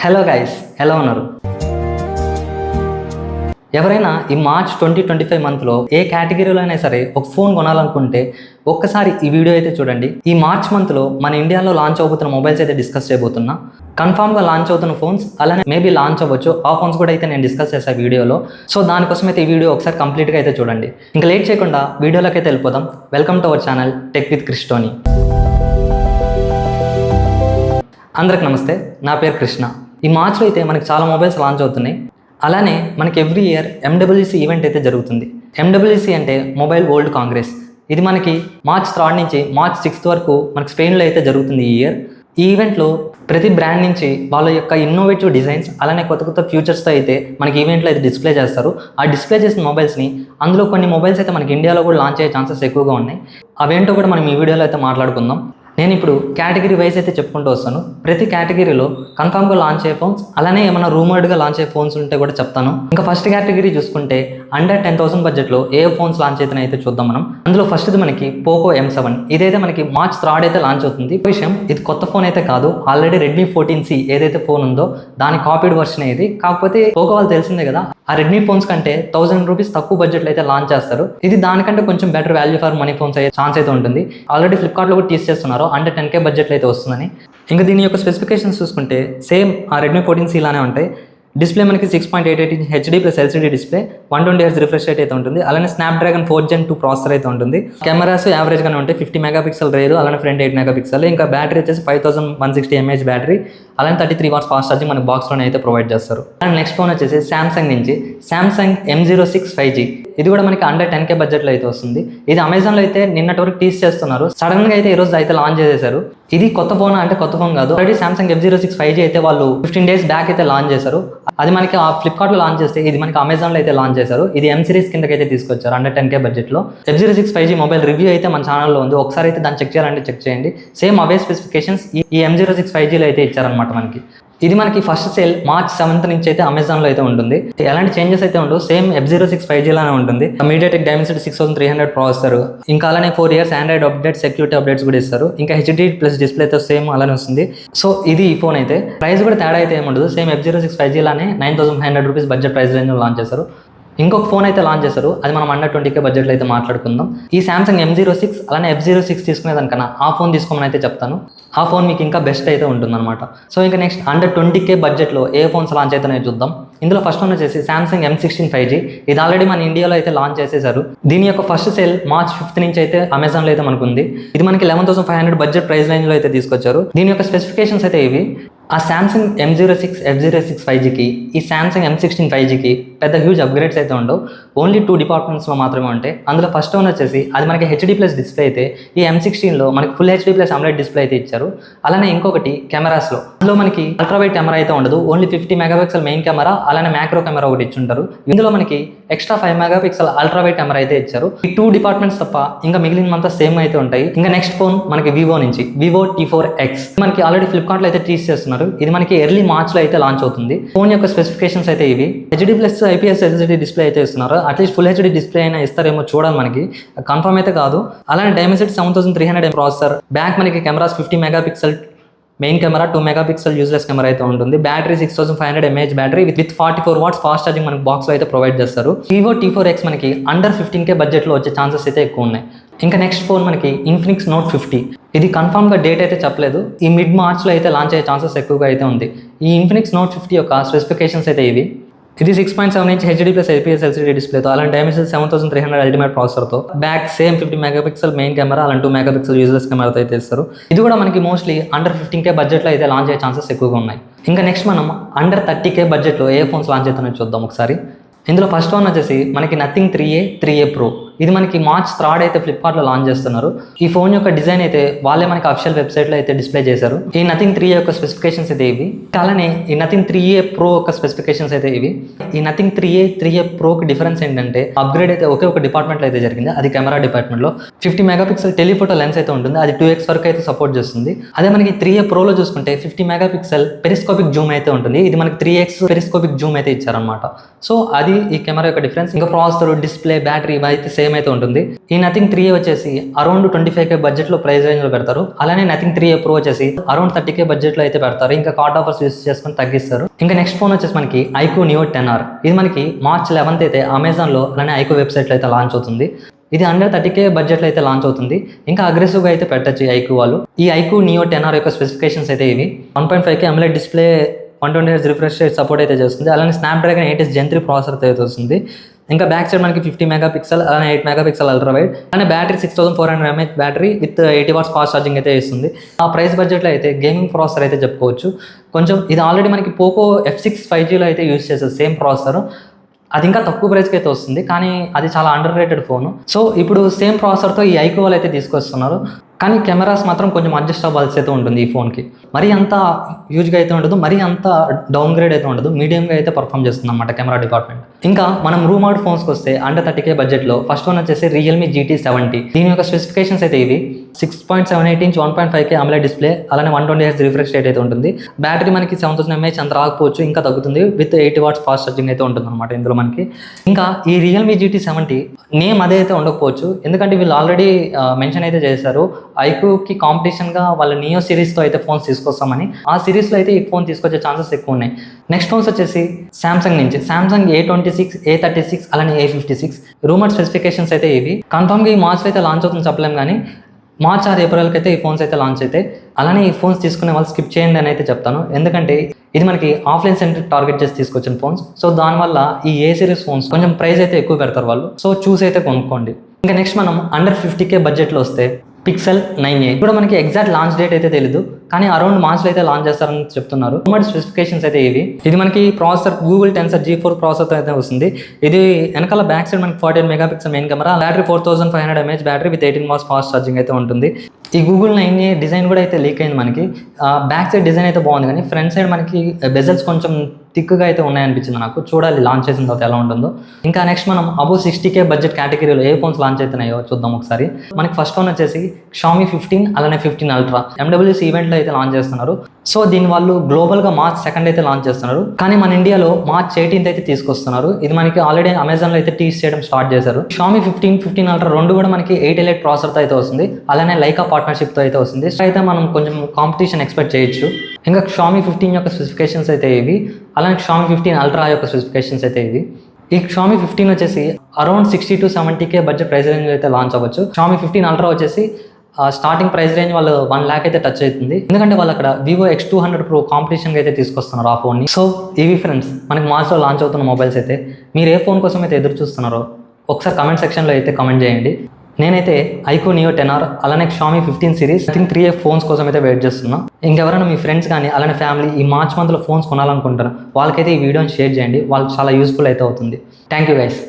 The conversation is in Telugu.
హలో గైస్, ఎలా ఉన్నారు? ఎవరైనా ఈ మార్చ్ 2025 మంత్లో ఏ కేటగిరీలో అయినా సరే ఒక ఫోన్ కొనాలనుకుంటే ఒక్కసారి ఈ వీడియో అయితే చూడండి. ఈ మార్చ్ మంత్లో మన ఇండియాలో లాంచ్ అవుతున్న మొబైల్స్ అయితే డిస్కస్ చేయబోతున్నా. కన్ఫామ్గా లాంచ్ అవుతున్న ఫోన్స్, అలానే మేబీ లాంచ్ అవ్వచ్చు ఆ ఫోన్స్ కూడా అయితే నేను డిస్కస్ చేశాను వీడియోలో. సో దానికోసం అయితే ఈ వీడియో ఒకసారి కంప్లీట్గా అయితే చూడండి. ఇంకా లేట్ చేయకుండా వీడియోలోకి అయితే వెళ్ళిపోదాం. Welcome to our channel tech with Christony. అందరికి నమస్తే, నా పేరు కృష్ణ. ఈ మార్చ్లో అయితే మనకి చాలా మొబైల్స్ లాంచ్ అవుతున్నాయి. అలానే మనకి ఎవ్రీ ఇయర్ MWC ఈవెంట్ అయితే జరుగుతుంది. MWC అంటే మొబైల్ వరల్డ్ కాంగ్రెస్. ఇది మనకి మార్చ్ 3 నుంచి మార్చ్ 6 వరకు మనకి స్పెయిన్లో అయితే జరుగుతుంది ఈ ఇయర్. ఈ ఈవెంట్లో ప్రతి బ్రాండ్ నుంచి వాళ్ళ యొక్క ఇన్నోవేటివ్ డిజైన్స్ అలానే కొత్త కొత్త ఫ్యూచర్స్తో అయితే మనకి ఈవెంట్లో అయితే డిస్ప్లే చేస్తారు. ఆ డిస్ప్లే చేసిన మొబైల్స్ని అందులో కొన్ని మొబైల్స్ అయితే మనకి ఇండియాలో కూడా లాంచ్ అయ్యే ఛాన్సెస్ ఎక్కువగా ఉన్నాయి. అవేంటో కూడా మనం ఈ వీడియోలో అయితే మాట్లాడుకుందాం. నేను ఇప్పుడు కేటగిరీ వైజ్ అయితే చెప్పుకుంటూ వస్తాను. ప్రతి కేటగిరీలో కన్ఫామ్గా లాంచ్ అయ్యే ఫోన్స్, అలానే ఏమైనా రూమర్డ్గా లాంచ్ అయ్యే ఫోన్స్ ఉంటే కూడా చెప్తాను. ఇంకా ఫస్ట్ కేటగిరీ చూసుకుంటే అండర్ 10,000 బడ్జెట్లో ఏ ఫోన్స్ లాంచ్ అవుతున్నాయి అయితే చూద్దాం మనం. అందులో ఫస్ట్ది మనకి పోకో M7. ఇదైతే మనకి మార్చ్ 3 అయితే లాంచ్ అవుతుంది. విషయం, ఇది కొత్త ఫోన్ అయితే కాదు, ఆల్రెడీ రెడ్మీ 14C ఏదైతే ఫోన్ ఉందో దాని కాపీడ్ వర్షన్ ఇది. కాకపోతే పోకో వాళ్ళు తెలిసిందే కదా, ఆ రెడ్మీ ఫోన్స్ కంటే 1000 రూపీస్ తక్కువ బడ్జెట్లో అయితే లాంచ్ చేస్తారు. ఇది దానికంటే కొంచెం better value for money phones అయ్యే ఛాన్స్ అయితే ఉంటుంది. ఆల్రెడీ ఫ్లిప్కార్ట్లో కూడా టీస్ చేస్తున్నారు అండర్ 10K బడ్జెట్లో అయితే వస్తుందని. ఇంకా దీని యొక్క స్పెసిఫికేషన్స్ చూసుకుంటే సేమ్ ఆ రెడ్మీ 14C లానే ఉంటాయి. డిస్ప్లే మనకి 6.88 inch HD plus LCD display, 120Hz refresh rate అయితే ఉంటుంది. అలానే స్నాప్డ్రాగన్ 4 Gen 2 ప్రాసెసర్ అయితే ఉంటుంది. కెమెరాస్ యావరేజ్గానే ఉంటాయి, 50 మెగాపిక్సెల్ రేరు, అలానే ఫ్రంట్ 8 మెగాపిక్సెల్. ఇంకా బ్యాటరీ వచ్చేసి 5160 mAh బ్యాటరీ, అలానే 33 వాట్స్ ఫాస్ట్ ఛార్జింగ్ మనకి బాక్స్లోనే అయితే ప్రొవైడ్ చేస్తారు. అండ్ నెక్స్ట్ ఫోన్ వచ్చేసి సామ్సంగ్ నుంచి సామ్సంగ్ M06 5G. ఇది కూడా మనకి అండర్ 10K బడ్జెట్లో అయితే వస్తుంది. ఇది అమెజాన్లో అయితే నిన్నటి వరకు టీస్ చేస్తున్నారు, సడన్గా అయితే ఈరోజు అయితే లాంచ్ చేసేసారు. ఇది కొత్త ఫోన్ అంటే కొత్త ఫోన్ కాదు, ఆల్రెడీ సామ్సంగ్ M06 5G అయితే వాళ్ళు 15 days బ్యాక్ అయితే లాంచ్ చేశారు. అది మనకి ఆ ఫ్లిప్కార్ట్లో లాంచ్ చేస్తే ఇది మనకి అమెజాన్లో అయితే లాంచ్ చేశారు. ఇది M సిరీస్ కిందకి అయితే తీసుకొచ్చారు అండర్ 10K బడ్జెట్లో. M06 5G మొబైల్ రివ్యూ అయితే మన ఛానల్లో ఉంది, ఒకసారి అయితే దాన్ని చెక్ చేయాలంటే చెక్ చేయండి. సేమ్ అవే స్పెసిఫికేషన్స్ ఈ M06 5Gలో అయితే ఇచ్చారనమాట మనకి. ఇది మనకి ఫస్ట్ సేల్ మార్చ్ 7 నుంచి అయితే అమెజాన్లో అయితే ఉంటుంది. ఎలాంటి చేంజెస్ అయితే ఉండవు, సేమ్ M06 5G లానే ఉంటుంది. మీడియాటెక్ డైమెన్సిటీ 6300 ప్రాసెసర్, ఇంకా అలానే 4 years Android update, security updates కూడా ఇస్తారు. ఇంకా HD ప్లస్ డిస్ప్లేతో సేమ్ అలానే వస్తుంది. సో ఇది ఈ ఫోన్ అయితే ప్రైస్ కూడా తేడా అయితే ఏముండదు, సేమ్ M06 5G లానే 9500 రూపీస్ బడ్జెట్ ప్రైస్ రేంజ్లో లాంచ్ చేశారు. ఇంకొక ఫోన్ అయితే లాంచ్ చేశారు, అది మనం అండర్ 20K బడ్జెట్లో అయితే మాట్లాడుకుందాం. ఈ సామ్సంగ్ M06 అలానే F06 తీసుకునేదానికన్నా ఆ ఫోన్ తీసుకోమని అయితే చెప్తాను. ఆ ఫోన్ మీకు ఇంకా బెస్ట్ అయితే ఉంటుందన్నమాట. సో ఇంకా నెక్స్ట్ అండర్ 20K బడ్జెట్లో ఏ ఫోన్స్ లాంచ్ అవుతున్నాయో చూద్దాం. ఇందులో ఫస్ట్ వన్ వచ్చేసి సామ్సంగ్ M16 5G. ఇది ఆల్రెడీ మన ఇండియాలో అయితే లాంచ్ చేసేసారు. దీని యొక్క ఫస్ట్ సేల్ మార్చ్ 5 నుంచి అయితే అమెజాన్లో అయితే మనకు ఉంది. ఇది మనకి 11,500 బడ్జెట్ ప్రైస్ రేంజ్లో అయితే తీసుకొచ్చారు. దీని యొక్క స్పెసిఫికేషన్స్ అయితే ఇవి. ఆ సామ్సంగ్ M06 F06 5Gకి ఈ సామ్సంగ్ M16 5Gకి పెద్ద హ్యూజ్ అప్గ్రేడ్స్ అయితే ఉండవు, ఓన్లీ 2 డిపార్ట్మెంట్స్లో మాత్రమే ఉంటాయి. అందులో ఫస్ట్ వన్ వచ్చేసి అది మనకి HD ప్లస్ డిస్ప్లే అయితే ఈ M16లో మనకి full HD plus AMOLED display అయితే ఇచ్చారు. అలానే ఇంకొకటి కెమెరాస్లో, అందులో మనకి అల్ట్రావైడ్ కెమెరా అయితే ఉండదు, ఓన్లీ 50 మెగాపిక్సెల్ మెయిన్ కెమెరా, అలానే మ్యాక్రో కెమెరా ఒకటి ఇచ్చుంటారు. ఇందులో మనకి ఎక్స్ట్రా 5 మెగాపిక్సెల్ అల్ట్రావైడ్ కెమెరా అయితే ఇచ్చారు. ఈ 2 డిపార్ట్మెంట్స్ తప్ప ఇంకా మిగిలినంతా సేమ్ అయితే ఉంటాయి. ఇంకా నెక్స్ట్ ఫోన్ మనకి వివో నుంచి వివో T4X. మనకి ఆల్రెడీ ఫ్లిప్కార్ట్లో అయితే టీస్ చేస్తున్నారు. ఇది మనకి ఎర్లీ మార్చ్లో అయితే లాంచ్ అవుతుంది. ఫోన్ యొక్క స్పెసిఫికేషన్స్ అయితే ఇవి. HD plus IPS LCD display అయితే ఇస్తున్నారు. అట్లీస్ట్ ఫుల్ HD డిస్ప్లే అయినా ఇస్తారేమో చూడాలి, మనకి కన్ఫర్మ్ అయితే కాదు. అలానే డైమెన్సిటీ 7300 ప్రాసెసర్, బ్యాక్ మనకి cameras 50 megapixel main camera, 2 megapixel useless camera అయితే ఉంటుంది. Battery 6500 mAh battery with 44 watts fast charging మనకి బాక్స్లో అయితే ప్రొవైడ్ చేస్తారు. వివో T4X మనకి అండర్ 15K బడ్జెట్లో వచ్చే ఛాన్సెస్ అయితే ఎక్కువ ఉన్నాయి. ఇంకా నెక్స్ట్ ఫోన్ మనకి ఇన్ఫినిక్స్ Note 50. ఇది కన్ఫామ్గా డేట్ అయితే చెప్పలేదు, ఈ మిడ్ మార్చ్లో అయితే లాంచ్ అయ్యే ఛాన్సెస్ ఎక్కువగా అయితే ఉంది. ఈ ఇన్ఫినిక్స్ Note 50 యొక్క స్పెసిఫికేషన్స్ అయితే ఇవి. ఇది 6.7 inch HD plus IPS LCD డిస్ప్లేతో, అలాంటి డైమెన్సిటీ 7300 అల్టిమేట్ ప్రాసెసర్తో, back same 50 megapixel main camera, అలాంటి 2 మెగాపిక్సెల్ యూజ్లెస్ కెమెరాతో అయితే ఇస్తారు. ఇది కూడా మనకి మోస్ట్లీ అండర్ 15K బడ్జెట్లో అయితే లాంచ్ అయ్యే ఛాన్సెస్ ఎక్కువగా ఉన్నాయి. ఇంకా నెక్స్ట్ మనం అండర్ 30K బడ్జెట్లో ఏ ఫోన్స్ లాంచ్ అవుతున్నాయో చూద్దాం ఒకసారి. ఇందులో ఫస్ట్ వన్ వచ్చేసి మనకి నథింగ్ 3A Pro. ఇది మనకి మార్చ్ 3 అయితే ఫ్లిప్కార్ట్లో లాంచ్ చేస్తున్నారు. ఈ ఫోన్ యొక్క డిజైన్ అయితే వాళ్ళే మనకి అఫిషియల్ వెబ్సైట్లో అయితే డిస్ప్లే చేశారు. ఈ నథింగ్ 3A యొక్క స్పెసిఫికేషన్స్ అయితే ఇవి. అలానే ఈ నథింగ్ 3A Pro యొక్క స్పెసిఫికేషన్స్ అయితే ఇవి. ఈ నథింగ్ 3A Proకి డిఫరెన్స్ ఏంటంటే అప్గ్రేడ్ అయితే ఒకే ఒక డిపార్ట్మెంట్లో అయితే జరిగింది, అది కెమెరా డిపార్ట్మెంట్లో. 50 మెగాపిక్సెల్ టెలిఫోటో లెన్స్ అయితే ఉంటుంది, అది 2x వరకు అయితే సపోర్ట్ చేస్తుంది. అదే మనకి 3A Proలో చూసుకుంటే 50 మెగాపిక్సెల్ పెరిస్కోపిక్ జూమ్ అయితే ఉంటుంది. ఇది మనకి 3x పెరిస్కోపిక్ జూమ్ అయితే ఇచ్చారనమాట. సో అది ఈ కెమెరా యొక్క డిఫరెన్స్. ఇంకా ప్రాసెసర్, డిస్ప్లే, బ్యాటరీ ఇవి అయితే సేమ్ అయితే ఉంటుంది. ఈ నథింగ్ 3A వచ్చేసి అరౌండ్ 25K బడ్జెట్లో ప్రైస్ రేంజ్లో పెడతారు. అలానే నథింగ్ 3A Pro వచ్చేసి అరౌండ్ 30K బడ్జెట్లో అయితే పెడతారు. ఇంకా కార్డ్ ఆఫర్స్ యూస్ చేసుకొని తగ్గిస్తారు. ఇంకా నెక్స్ట్ ఫోన్ వచ్చేసి మనకి iQOO Neo 10R. ఇది మనకి March 11th అయితే అమెజాన్లో అలానే iQOO వెబ్సైట్లో అయితే లాంచ్ అవుతుంది. ఇది అండర్ 30K బడ్జెట్లో అయితే లాంచ్ అవుతుంది. ఇంకా అగ్రెసివ్గా అయితే పెట్టచ్చు iQOO వాళ్ళు. ఈ iQOO Neo 10R యొక్క స్పెసిఫికేషన్స్ అయితే ఇవి: 1.5K AMOLED display, 120Hz refresh rate support అయితే చేస్తుంది. అలానే స్నాప్డ్రాగన్ 8 Gen 3 ప్రాసెసర్ అయితే వస్తుంది. ఇంకా బ్యాక్ సైడ్ మనకి 50 మెగాపిక్సెల్ అలానే 8 మెగాపిక్సెల్ అల్ట్రా వైడ్ అలానే battery 6400 mAh battery with 80 watts fast charging అయితే ఇస్తుంది. ఆ ప్రైస్ బడ్జెట్లో అయితే గేమింగ్ ప్రాసెసర్ అయితే చెప్పుకోవచ్చు. కొంచెం ఇది ఆల్రెడీ మనకి పోకో F6 5Gలో అయితే యూస్ చేసేది సేమ్ ప్రాసెసర్. అది ఇంకా తక్కువ ప్రైస్కి అయితే వస్తుంది, కానీ అది చాలా అండర్ రేటెడ్ ఫోను. సో ఇప్పుడు సేమ్ ప్రాసెసర్తో ఈ iQOO వాళ్ళు అయితే తీసుకొస్తున్నారు. కానీ కెమెరాస్ మాత్రం కొంచెం అడ్జస్ట్ అవ్వాల్సి అయితే ఉంటుంది ఈ ఫోన్కి. మరీ అంత యూజ్గా అయితే ఉండదు, మరీ అంత డౌన్ గ్రేడ్ అయితే ఉండదు, మీడియంగా అయితే పర్ఫామ్ చేస్తుంది అన్నమాట కెమెరా డిపార్ట్మెంట్. ఇంకా మనం రూమర్డ్ ఫోన్స్కి వస్తే అండర్ 30K బడ్జెట్లో ఫస్ట్ వన్ వచ్చేసి Realme GT70. దీని యొక్క స్పెసిఫికేషన్స్ అయితే ఇవి: 6.78 inch 1.5K AMOLED డిస్ప్లే, అలానే 120Hz రిఫ్రెష్ రేట్ అయితే ఉంటుంది. బ్యాటరీ మనకి 7000 mAh అంత రాకపోవచ్చు, ఇంకా తగ్గుతుంది విత్ 80 watts ఫాస్ట్ ఛార్జింగ్ అయితే ఉంటుంది అనమాట ఇందులో మనకి. ఇంకా ఈ Realme GT70 నేమ్ అదే అయితే ఉండకపోవచ్చు, ఎందుకంటే వీళ్ళు ఆల్రెడీ మెన్షన్ అయితే చేశారు iQOOకి కాంపిటీషన్గా వాళ్ళ నియో సిరీస్తో అయితే ఫోన్స్ తీసుకొస్తామని. ఆ సిరీస్లో అయితే ఈ ఫోన్ తీసుకొచ్చే ఛాన్సెస్ ఎక్కువ ఉన్నాయి. నెక్స్ట్ ఫోన్స్ వచ్చేసి సామ్సంగ్ నుంచి సామ్సంగ్ A26, A36 అలానే A56. రూమర్ స్పెసిఫికేషన్స్ అయితే ఇవి. కన్ఫర్మ్గా ఈ మార్చ్లో అయితే లాంచ్ అవుతుంది చెప్పలేం, కానీ మార్చ్ ఆర్ ఏప్రిల్కి అయితే ఈ ఫోన్స్ అయితే లాంచ్ అయితే. అలానే ఈ ఫోన్స్ తీసుకునే వాళ్ళు స్కిప్ చేయండి అని అయితే చెప్తాను, ఎందుకంటే ఇది మనకి ఆఫ్లైన్ సెంటర్ టార్గెట్ చేసి తీసుకొచ్చిన ఫోన్స్. సో దానివల్ల ఈ ఏ సిరీస్ ఫోన్స్ కొంచెం ప్రైస్ అయితే ఎక్కువ పెడతారు వాళ్ళు. సో చూసి అయితే కొనుక్కోండి. ఇంకా నెక్స్ట్ మనం అండర్ 50K బడ్జెట్లో వస్తే Pixel 9a. ఇప్పుడు మనకి ఎగ్జాక్ట్ లాంచ్ డేట్ అయితే తెలియదు, కానీ అరౌండ్ మార్చ్లో అయితే లాంచ్ చేస్తారని చెప్తున్నారు. రూమర్డ్ స్పెసిఫికేషన్స్ అయితే ఇవి. ఇది మనకి processor Google Tensor G4 processor అయితే వస్తుంది. ఇది వెనకాల బ్యాక్ సైడ్ మనకి 48 megapixel main camera, battery 4500 mAh battery with 18 watts fast charging అయితే ఉంటుంది. ఈ Google 9a డిజైన్ కూడా అయితే లీక్ అయింది మనకి. బ్యాక్ సైడ్ డిజైన్ అయితే బాగుంది, కానీ ఫ్రంట్ సైడ్ మనకి బెజల్స్ కొంచెం థిక్గా అయితే ఉన్నాయనిపించింది నాకు. చూడాలి లాంచ్ చేసిన తర్వాత ఎలా ఉంటుందో. ఇంకా నెక్స్ట్ మనం అబౌవ్ 60K బడ్జెట్ కేటగిరీలో ఏ ఫోన్స్ లాంచ్ అవుతున్నాయో చూద్దాం ఒకసారి. మనకి ఫస్ట్ వన్ వచ్చేసి Xiaomi 15 అలానే 15 Ultra MWC ఈవెంట్లో అయితే లాంచ్ చేస్తున్నారు. సో దీని వాళ్ళు గ్లోబల్గా March 2nd అయితే లాంచ్ చేస్తున్నారు, కానీ మన ఇండియాలో March 18th అయితే తీసుకొస్తున్నారు. ఇది మనకి ఆల్రెడీ అమెజాన్లో అయితే టీస్ చేయడం స్టార్ట్ చేశారు. Xiaomi 15, 15 Ultra రెండు కూడా మనకి 8 ప్రాసెసర్తో అయితే వస్తుంది, అలానే లైకా పార్ట్నర్షిప్తో అయితే వస్తుంది. సో అయితే మనం కొంచెం కాంపిటీషన్ ఎక్స్పెక్ట్ చేయొచ్చు. ఇంకా Xiaomi 15 యొక్క స్పెసిఫికేషన్స్ అయితే ఇవి, అలానే Xiaomi 15 Ultra యొక్క స్పెసిఫికేషన్స్ అయితే ఇవి. ఈ Xiaomi 15 వచ్చేసి around 60 to 70K budget price range అయితే లాంచ్ అవ్వచ్చు. Xiaomi 15 Ultra వచ్చేసి స్టార్టింగ్ ప్రైస్ రేంజ్ వాళ్ళు 1 lakh అయితే టచ్ అవుతుంది, ఎందుకంటే వాళ్ళు అక్కడ Vivo X200 Pro కాంపిటీషన్కి అయితే తీసుకొస్తున్నారు ఆ ఫోన్ని. సో ఇవి ఫ్రెండ్స్ మనకి మార్చ్లో లాంచ్ అవుతున్న మొబైల్స్ అయితే. మీరు ఏ ఫోన్ కోసం అయితే ఎదురు చూస్తున్నారో ఒకసారి కమెంట్ సెక్షన్లో అయితే కమెంట్ చేయండి. నేనైతే iQOO Neo 10R అలానే Xiaomi 15 సిరీస్ 3A ఫోన్స్ కోసం అయితే వెయిట్ చేస్తున్నా. ఇంకెవరైనా మీ ఫ్రెండ్స్ కానీ అలానే ఫ్యామిలీ ఈ మార్చ్ మంత్లో ఫోన్స్ కొనాలనుకుంటారు, వాళ్ళకైతే ఈ వీడియోని షేర్ చేయండి, వాళ్ళకి చాలా యూస్ఫుల్ అయితే అవుతుంది. Thank you guys.